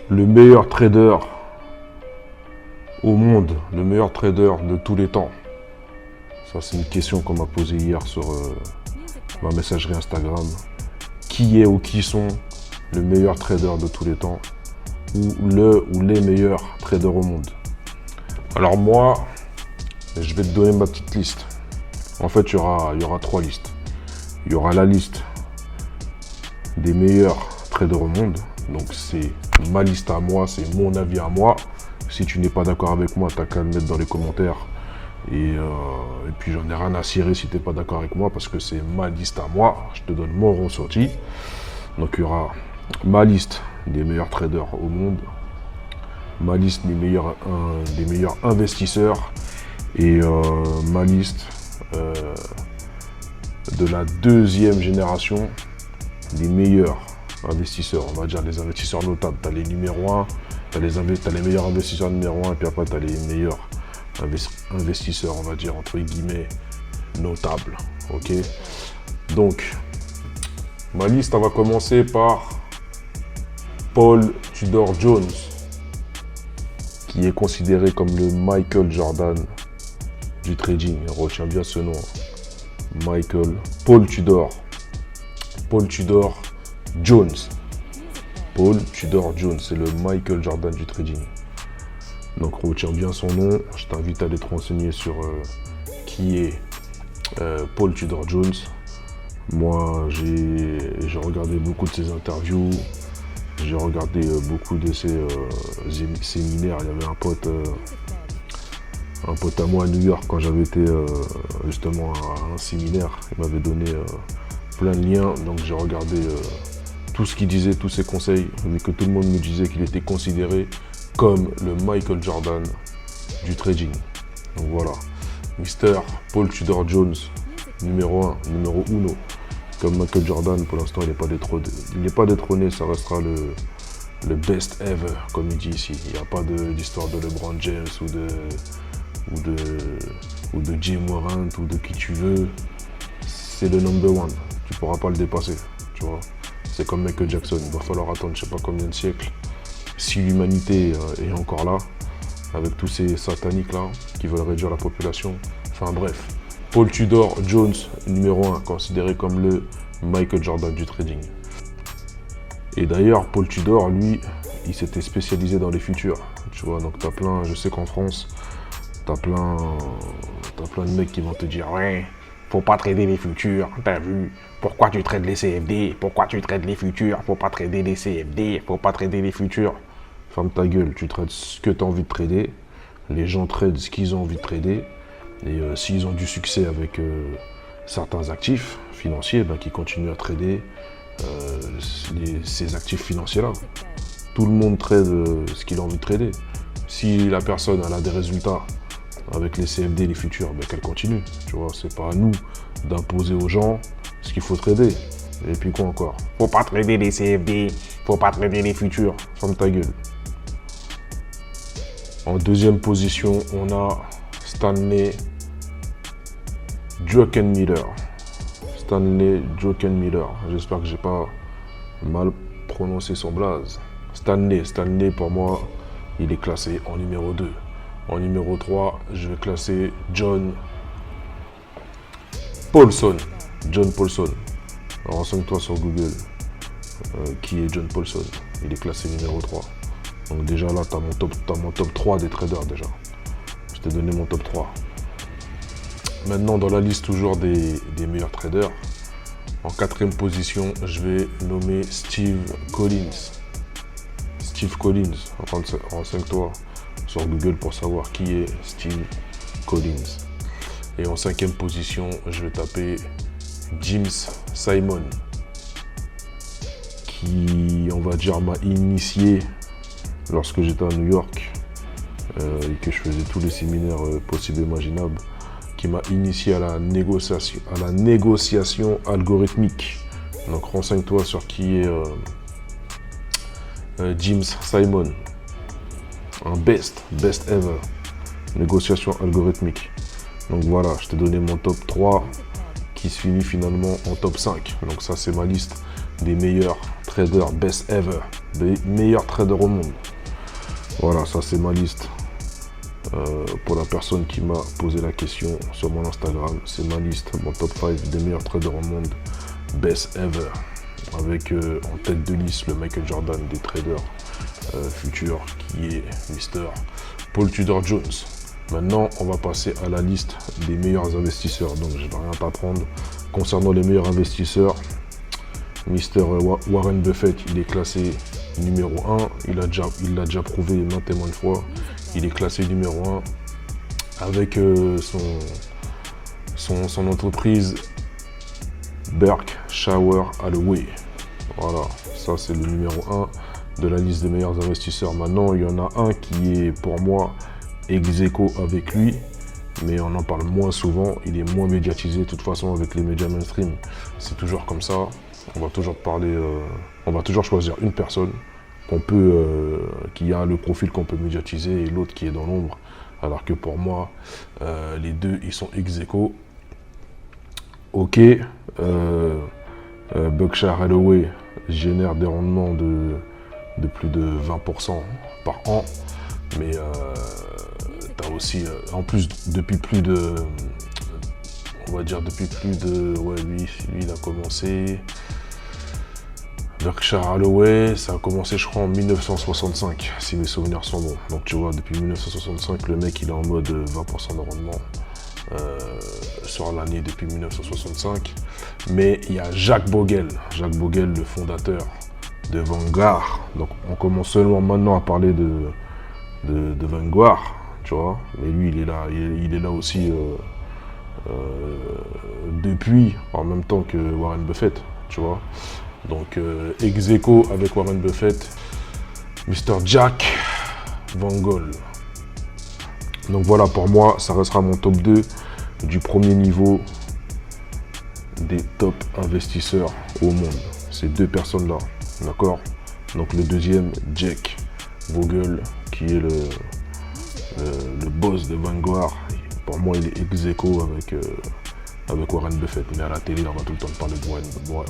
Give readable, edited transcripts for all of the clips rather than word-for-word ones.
Le meilleur trader au monde, le meilleur trader de tous les temps. Ça, c'est une question qu'on m'a posée hier sur ma messagerie Instagram. Qui est ou qui sont le meilleur trader de tous les temps ou le ou les meilleurs traders au monde? Alors moi, je vais te donner ma petite liste. En fait, il y aura 3 listes. Il y aura la liste des meilleurs traders au monde. Donc c'est ma liste à moi, c'est mon avis à moi. Si tu n'es pas d'accord avec moi, t'as qu'à le mettre dans les commentaires. Et puis j'en ai rien à cirer si tu n'es pas d'accord avec moi parce que c'est ma liste à moi. Je te donne mon ressenti. Donc il y aura ma liste des meilleurs traders au monde, ma liste des meilleurs investisseurs et ma liste de la deuxième génération des meilleurs investisseurs. On va dire les investisseurs notables. Tu as les numéros 1, tu as les meilleurs investisseurs numéro 1 et puis après tu as les meilleurs investisseurs, on va dire entre guillemets, notables. Ok. Donc, ma liste, elle va commencer par Paul Tudor Jones, qui est considéré comme le Michael Jordan du trading. Retiens bien ce nom. Paul Tudor Jones. Paul Tudor Jones, c'est le Michael Jordan du trading. Donc retiens bien son nom. Je t'invite à aller te renseigner sur qui est Paul Tudor Jones. Moi, j'ai regardé beaucoup de ses interviews. J'ai regardé beaucoup de ses séminaires. Il y avait un pote à moi à New York quand j'avais été justement à un séminaire. Il m'avait donné plein de liens. Donc j'ai regardé tout ce qu'il disait, tous ses conseils. Vu que tout le monde me disait qu'il était considéré comme le Michael Jordan du trading. Donc voilà, Mr. Paul Tudor Jones, numéro 1, numéro 1. Comme Michael Jordan, pour l'instant, il n'est pas détrôné, ça restera le best ever, comme il dit ici. Il n'y a pas d'histoire de LeBron James ou de Jim Morant ou de qui tu veux. C'est le number 1, tu ne pourras pas le dépasser, tu vois. C'est comme Michael Jackson, il va falloir attendre je ne sais pas combien de siècles. Si l'humanité est encore là, avec tous ces sataniques là qui veulent réduire la population. Enfin bref, Paul Tudor Jones, numéro 1, considéré comme le Michael Jordan du trading. Et d'ailleurs, Paul Tudor, lui, il s'était spécialisé dans les futurs. Tu vois, donc t'as plein, je sais qu'en France, t'as plein de mecs qui vont te dire ouais, faut pas trader les futurs, t'as vu? Pourquoi tu trades les CFD? Pourquoi tu trades les futurs? Faut pas trader les CFD, faut pas trader les futurs. Ferme ta gueule, tu trades ce que tu as envie de trader. Les gens tradent ce qu'ils ont envie de trader. Et s'ils ont du succès avec certains actifs financiers, qu'ils continuent à trader ces actifs financiers-là. Tout le monde trade ce qu'il a envie de trader. Si la personne elle a des résultats avec les CFD, les futurs, qu'elle continue. Tu vois, c'est pas à nous d'imposer aux gens ce qu'il faut trader. Et puis quoi encore? Faut pas trader les CFD, faut pas trader les futurs. Ferme ta gueule. En deuxième position, on a Stanley Druckenmiller. Stanley Druckenmiller. J'espère que j'ai pas mal prononcé son blaze. Stanley pour moi, il est classé en numéro 2. En numéro 3, je vais classer John Paulson. John Paulson. Renseigne-toi sur Google. Qui est John Paulson? Il est classé numéro 3. Donc déjà là, tu as mon top 3 des traders déjà. Je t'ai donné mon top 3. Maintenant, dans la liste toujours des meilleurs traders, en 4e position, je vais nommer Steve Collins. Steve Collins, renseigne-toi sur Google pour savoir qui est Steve Collins. Et en 5e position, je vais taper James Simon, qui, on va dire, m'a initié lorsque j'étais à New York et que je faisais tous les séminaires possibles et imaginables, qui m'a initié à la négociation algorithmique. Donc renseigne-toi sur qui est James Simon, un best ever, négociation algorithmique. Donc voilà, je t'ai donné mon top 3 qui se finit finalement en top 5. Donc ça, c'est ma liste des meilleurs traders best ever, les meilleurs traders au monde. Voilà, ça c'est ma liste. Pour la personne qui m'a posé la question sur mon Instagram, c'est ma liste, mon top 5 des meilleurs traders au monde, best ever. Avec en tête de liste le Michael Jordan des traders futurs, qui est Mr. Paul Tudor Jones. Maintenant, on va passer à la liste des meilleurs investisseurs. Donc, je ne vais rien t'apprendre. Concernant les meilleurs investisseurs, Mr. Warren Buffett, il est classé numéro 1. Il l'a déjà prouvé maintes et maintes fois. Il est classé numéro 1 avec son entreprise Berkshire Hathaway. Voilà, ça c'est le numéro 1 de la liste des meilleurs investisseurs. Maintenant, il y en a un qui est pour moi ex aequo avec lui, mais on en parle moins souvent, il est moins médiatisé. De toute façon, avec les médias mainstream, c'est toujours comme ça. On va toujours parler, on va toujours choisir une personne qui a le profil qu'on peut médiatiser et l'autre qui est dans l'ombre. Alors que pour moi, les deux, ils sont ex aequo. Ok, Berkshire Hathaway génère des rendements de plus de 20% par an, mais t'as aussi, en plus, depuis plus de, ouais, lui il a commencé, Berkshire Hathaway, ça a commencé je crois en 1965, si mes souvenirs sont bons. Donc tu vois, depuis 1965, le mec il est en mode 20% de rendement sur l'année depuis 1965. Mais il y a Jacques Bogle, le fondateur de Vanguard. Donc on commence seulement maintenant à parler de Vanguard, tu vois. Mais lui il est là aussi depuis, en même temps que Warren Buffett, tu vois. Donc ex aequo avec Warren Buffett, Mr. Jack Bogle. Donc voilà, pour moi, ça restera mon top 2 du premier niveau des top investisseurs au monde. Ces deux personnes-là, d'accord? Donc le deuxième, Jack Bogle, qui est le boss de Vanguard. Pour moi, il est ex aequo avec Warren Buffett. Mais à la télé, on va tout le temps parler de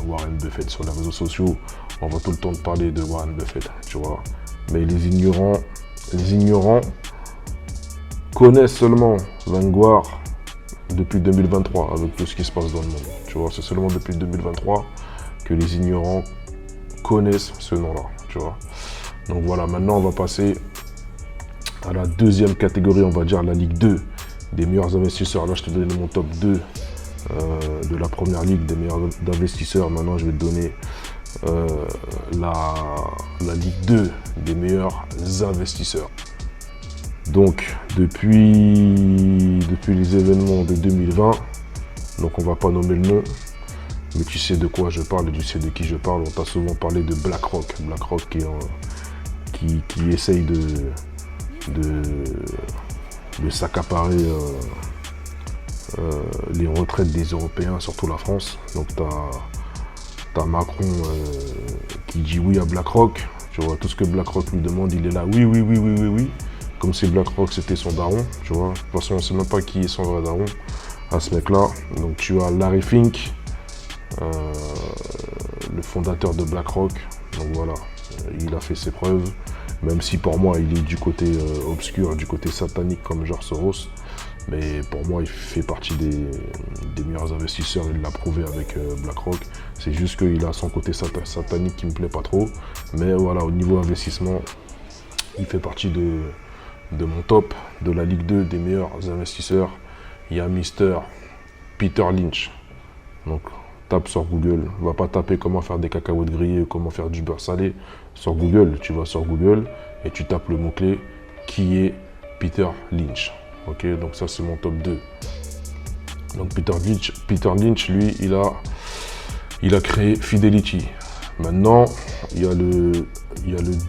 Warren Buffett. Sur les réseaux sociaux, on va tout le temps parler de Warren Buffett, tu vois. Mais les ignorants connaissent seulement Vanguard depuis 2023, avec tout ce qui se passe dans le monde. Tu vois, c'est seulement depuis 2023 que les ignorants connaissent ce nom-là, tu vois. Donc voilà, maintenant on va passer à la deuxième catégorie, on va dire la Ligue 2 des meilleurs investisseurs. Là, je te donne mon top 2 de la première ligue des meilleurs investisseurs. Maintenant, je vais te donner la Ligue 2 des meilleurs investisseurs. Donc, depuis les événements de 2020, donc on va pas nommer le nom, mais tu sais de quoi je parle et tu sais de qui je parle. On t'a souvent parlé de BlackRock. BlackRock qui essaye de s'accaparer les retraites des Européens, surtout la France. Donc t'as Macron qui dit oui à BlackRock. Tu vois, tout ce que BlackRock lui demande, il est là, oui. Comme si BlackRock c'était son daron, tu vois. De toute façon, on ne sait même pas qui est son vrai daron à ce mec-là. Donc tu as Larry Fink, le fondateur de BlackRock. Donc voilà, il a fait ses preuves. Même si pour moi, il est du côté obscur, du côté satanique comme George Soros. Mais pour moi, il fait partie des meilleurs investisseurs. Il l'a prouvé avec BlackRock. C'est juste qu'il a son côté satanique qui me plaît pas trop. Mais voilà, au niveau investissement, il fait partie de mon top de la Ligue 2 des meilleurs investisseurs. Il y a Mr. Peter Lynch. Donc, tape sur Google. Va pas taper comment faire des cacahuètes grillées ou comment faire du beurre salé sur Google. Tu vas sur Google et tu tapes le mot-clé qui est Peter Lynch. Ok, donc ça c'est mon top 2. Donc Peter Lynch, lui, il a créé Fidelity. Maintenant, il y a le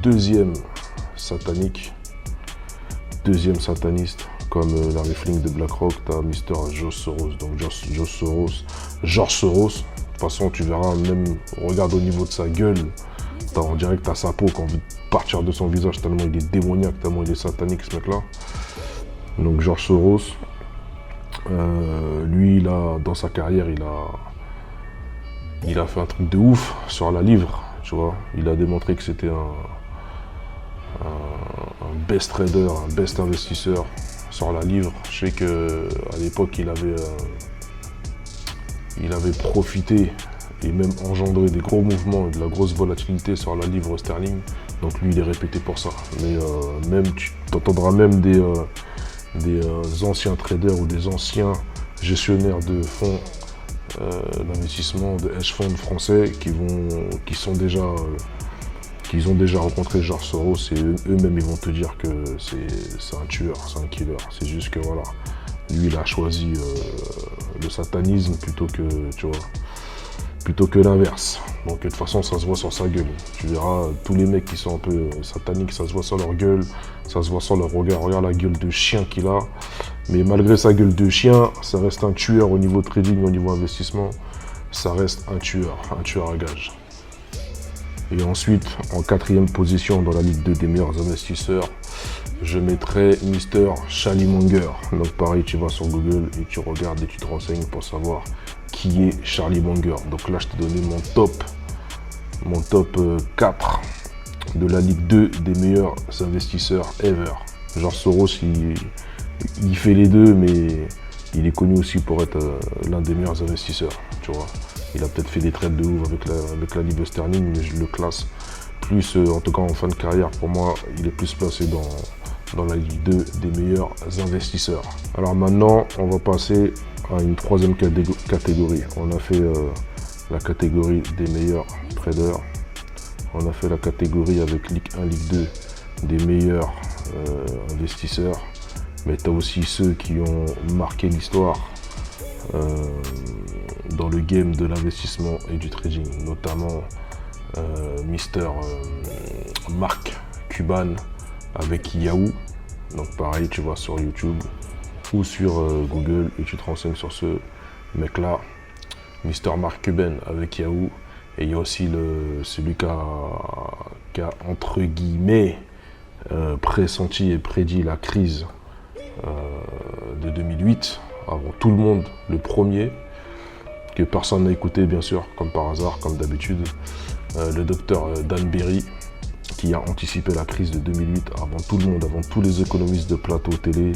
deuxième sataniste comme Larry Fink de BlackRock. Tu as Mr. George Soros. Donc George Soros, de toute façon tu verras, même regarde au niveau de sa gueule, on dirait que tu as sa peau qui a envie de partir de son visage tellement il est démoniaque, tellement il est satanique ce mec là. Donc George Soros, lui dans sa carrière il a fait un truc de ouf sur la livre. tu vois. Il a démontré que c'était un best trader, un best investisseur sur la livre. Je sais qu'à l'époque, il avait profité et même engendré des gros mouvements et de la grosse volatilité sur la livre sterling. Donc lui, il est répété pour ça. Mais même tu entendras même des anciens traders ou des anciens gestionnaires de fonds d'investissement, de hedge funds français qui ont déjà rencontré George Soros et eux-mêmes ils vont te dire que c'est un tueur, c'est un killer. C'est juste que voilà, lui il a choisi le satanisme plutôt que l'inverse. Donc de toute façon ça se voit sur sa gueule. Tu verras tous les mecs qui sont un peu sataniques, ça se voit sur leur gueule, ça se voit sur leur regard. Regarde la gueule de chien qu'il a. Mais malgré sa gueule de chien, ça reste un tueur au niveau trading, au niveau investissement. Ça reste un tueur à gage. Et ensuite, en 4e position dans la Ligue 2 des meilleurs investisseurs, je mettrai Mr. Charlie Munger. Donc pareil, tu vas sur Google et tu regardes et tu te renseignes pour savoir qui est Charlie Munger. Donc là, je t'ai donné mon top 4 de la Ligue 2 des meilleurs investisseurs ever. Genre Soros, il fait les deux, mais il est connu aussi pour être l'un des meilleurs investisseurs, tu vois. Il a peut-être fait des trades de ouf avec la livre sterling, mais je le classe plus, en tout cas en fin de carrière, pour moi, il est plus placé dans la Ligue 2 des meilleurs investisseurs. Alors maintenant, on va passer à une 3e catégorie. On a fait la catégorie des meilleurs traders. On a fait la catégorie avec Ligue 1, Ligue 2 des meilleurs investisseurs. Mais tu as aussi ceux qui ont marqué l'histoire dans le game de l'investissement et du trading, notamment Mr. Mark Cuban avec Yahoo. Donc pareil, tu vas sur YouTube ou sur Google et tu te renseignes sur ce mec-là, Mr. Mark Cuban avec Yahoo. Et il y a aussi celui qui a entre guillemets pressenti et prédit la crise de 2008, avant tout le monde, le premier, que personne n'a écouté bien sûr, comme par hasard, comme d'habitude, le docteur Dan Berry, qui a anticipé la crise de 2008 avant tout le monde, avant tous les économistes de plateau télé,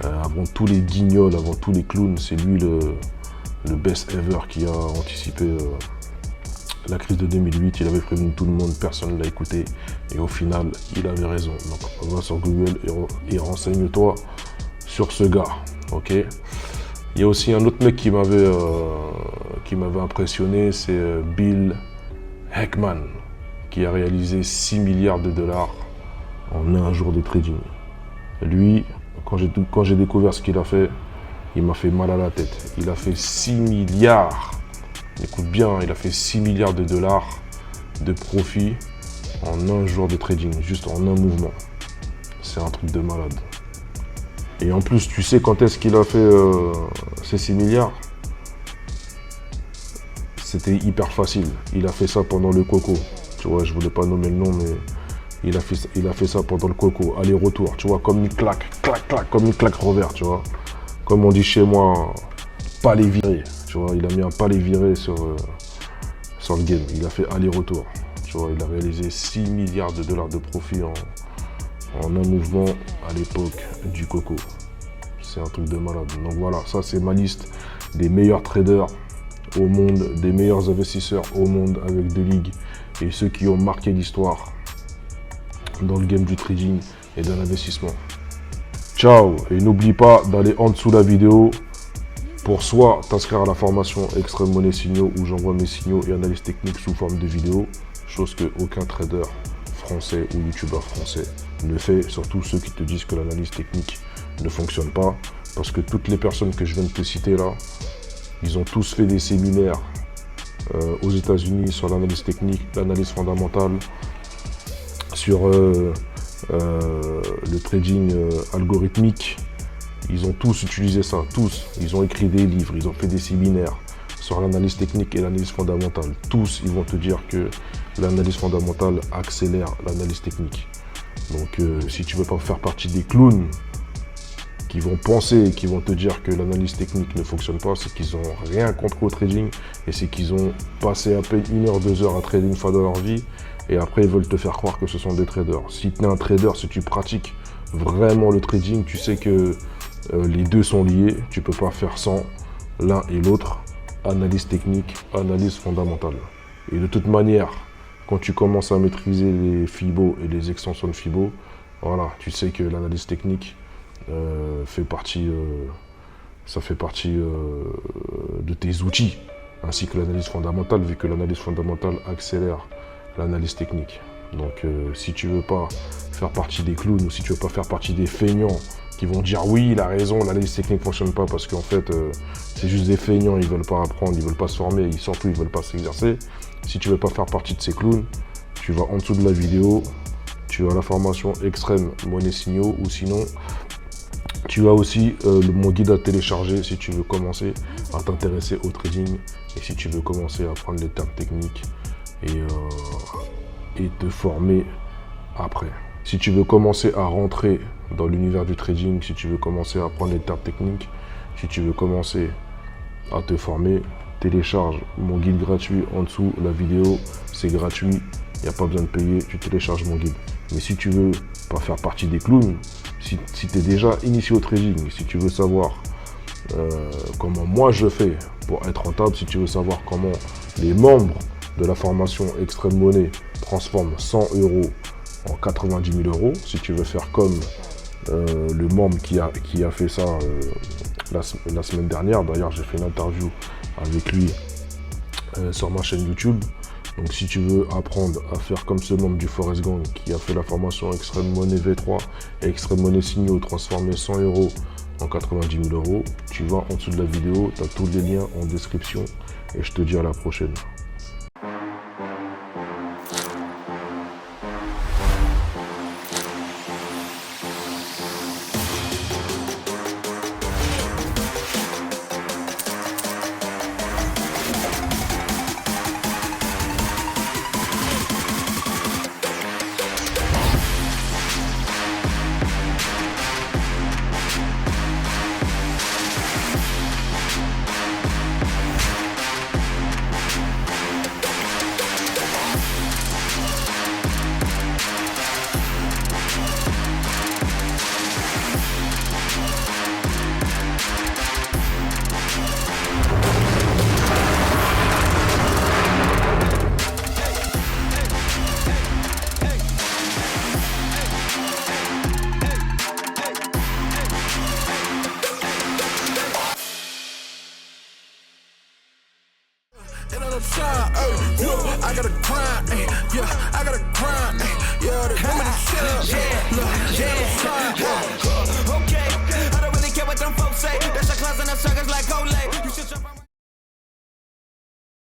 avant tous les guignols, avant tous les clowns. C'est lui le best ever qui a anticipé la crise de 2008. Il avait prévenu tout le monde, personne ne l'a écouté et au final il avait raison. Donc on va sur Google et renseigne-toi sur ce gars, ok. Il y a aussi un autre mec qui m'avait impressionné, c'est Bill Ackman, qui a réalisé 6 milliards de dollars en un jour de trading. Lui, quand j'ai découvert ce qu'il a fait, il m'a fait mal à la tête. Il a fait 6 milliards, écoute bien, il a fait 6 milliards de dollars de profit en un jour de trading, juste en un mouvement. C'est un truc de malade. Et en plus, tu sais quand est-ce qu'il a fait ces 6 milliards? C'était hyper facile. Il a fait ça pendant le Coco. Tu vois, je voulais pas nommer le nom, mais il a fait ça pendant le Coco. Aller-retour, tu vois, comme une claque, clac, clac, comme une claque revers, tu vois. Comme on dit chez moi, pas les virer. Tu vois, il a mis un pas les virer sur le game. Il a fait aller-retour. Tu vois, il a réalisé 6 milliards de dollars de profit en un mouvement à l'époque du Coco. C'est un truc de malade. Donc voilà, ça c'est ma liste des meilleurs traders au monde, des meilleurs investisseurs au monde avec 2 ligues et ceux qui ont marqué l'histoire dans le game du trading et de l'investissement. Ciao, et n'oublie pas d'aller en dessous de la vidéo pour soit t'inscrire à la formation Extreme Money Signaux où j'envoie mes signaux et analyses techniques sous forme de vidéo, chose que aucun trader français ou youtubeur français ne fait, surtout ceux qui te disent que l'analyse technique ne fonctionne pas, parce que toutes les personnes que je viens de te citer là, ils ont tous fait des séminaires aux États-Unis sur l'analyse technique, l'analyse fondamentale, sur le trading algorithmique. Ils ont tous utilisé ça, tous. Ils ont écrit des livres, ils ont fait des séminaires sur l'analyse technique et l'analyse fondamentale. Tous, ils vont te dire que l'analyse fondamentale accélère l'analyse technique. Donc, si tu ne veux pas faire partie des clowns qui vont penser et qui vont te dire que l'analyse technique ne fonctionne pas, c'est qu'ils n'ont rien compris au trading et c'est qu'ils ont passé à peine 1 heure, 2 heures à trader une fois dans leur vie et après ils veulent te faire croire que ce sont des traders. Si tu es un trader, si tu pratiques vraiment le trading, tu sais que les deux sont liés, tu ne peux pas faire sans l'un et l'autre, analyse technique, analyse fondamentale. Et de toute manière, quand tu commences à maîtriser les Fibo et les extensions de Fibo, voilà, tu sais que l'analyse technique fait partie de tes outils, ainsi que l'analyse fondamentale, vu que l'analyse fondamentale accélère l'analyse technique. Donc si tu veux pas faire partie des clowns ou si tu veux pas faire partie des feignants qui vont dire oui, il a raison, l'analyse technique ne fonctionne pas parce qu'en fait c'est juste des feignants, ils veulent pas apprendre, ils veulent pas se former, surtout ils veulent pas s'exercer. Si tu veux pas faire partie de ces clowns, tu vas en dessous de la vidéo, tu as la formation extrême monnaie signaux ou sinon tu as aussi mon guide à télécharger si tu veux commencer à t'intéresser au trading et si tu veux commencer à apprendre les termes techniques et te former après. Si tu veux commencer à rentrer dans l'univers du trading, si tu veux commencer à apprendre les termes techniques, si tu veux commencer à te former, télécharge mon guide gratuit en dessous la vidéo, c'est gratuit, il n'y a pas besoin de payer, tu télécharges mon guide. Mais si tu veux pas faire partie des clowns, si tu es déjà initié au trading, si tu veux savoir comment moi je fais pour être rentable, si tu veux savoir comment les membres de la formation Extrême Monnaie transforment 100 € en 90 000 €, si tu veux faire comme le membre qui a fait ça la semaine dernière, d'ailleurs j'ai fait une interview avec lui sur ma chaîne YouTube. Donc si tu veux apprendre à faire comme ce membre du Forest Gang qui a fait la formation Extrême Monnaie V3 et Extrême Monnaie Signaux, transformer 100 € en 90 000 €, tu vas en dessous de la vidéo, tu as tous les liens en description et je te dis à la prochaine.